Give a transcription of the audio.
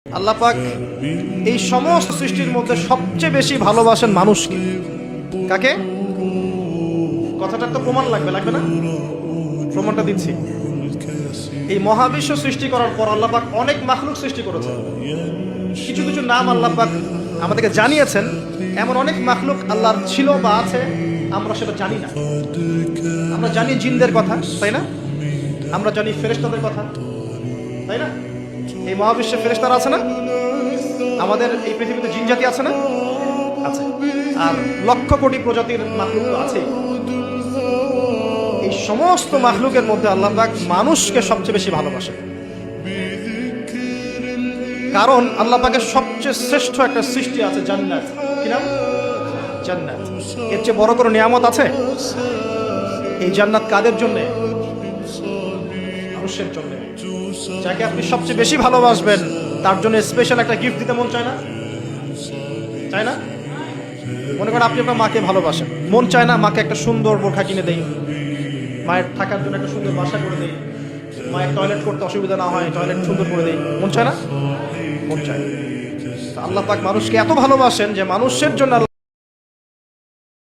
আল্লাহ পাক এই সমস্ত সৃষ্টির মধ্যে সবচেয়ে বেশি ভালোবাসেন মানুষকে। কাকে? কথাটা তো প্রমাণ লাগবে না? প্রমাণটা দিচ্ছি। এই মহাবিশ্ব সৃষ্টি করার পর আল্লাহ পাক অনেক মাখলুক সৃষ্টি করেছেন। কিছু কিছু নাম আল্লাহ পাক আমাদেরকে জানিয়েছেন। এমন অনেক মাখলুক আল্লাহর ছিল বা আছে, আমরা সেটা জানি না। আমরা জানি জিনদের কথা, তাই না? আমরা জানি ফেরেশতাদের কথা, তাই না? এই মহাবিশ্বে ফেরেশতারা আছে না? আমাদের এই পৃথিবীতে জিন জাতি আছে না? আছে। আর লক্ষ কোটি প্রজাতির মাখলুক তো আছে। এই সমস্ত মাখলুকের মধ্যে আল্লাহ পাক মানুষকে সবচেয়ে বেশি ভালোবাসে। কারণ আল্লাহ পাকের সবচেয়ে শ্রেষ্ঠ একটা সৃষ্টি আছে জান্নাত। কি নাম? জান্নাত। এর চেয়ে বড় কোনো নিয়ামত আছে? এই জান্নাত কাদের জন্য? মানুষের জন্য। যাকে আপনি সবচেয়ে বেশি ভালোবাসবেন তার জন্য স্পেশাল একটা গিফট দিতে মন চায় না? চায় না? মনে করেন আপনি আপনার মাকে ভালোবাসেন, মন চায় না মাকে একটা সুন্দর বোরখা কিনে দেই, মায়ের থাকার জন্য একটা সুন্দর বাসা করে দেই, মায়ের টয়লেট করতে অসুবিধা না হয় টয়লেট সুন্দর করে দেই, মন চায় না? মন চায়। আল্লাহ পাক মানুষকে এত ভালোবাসেন যে মানুষের জন্য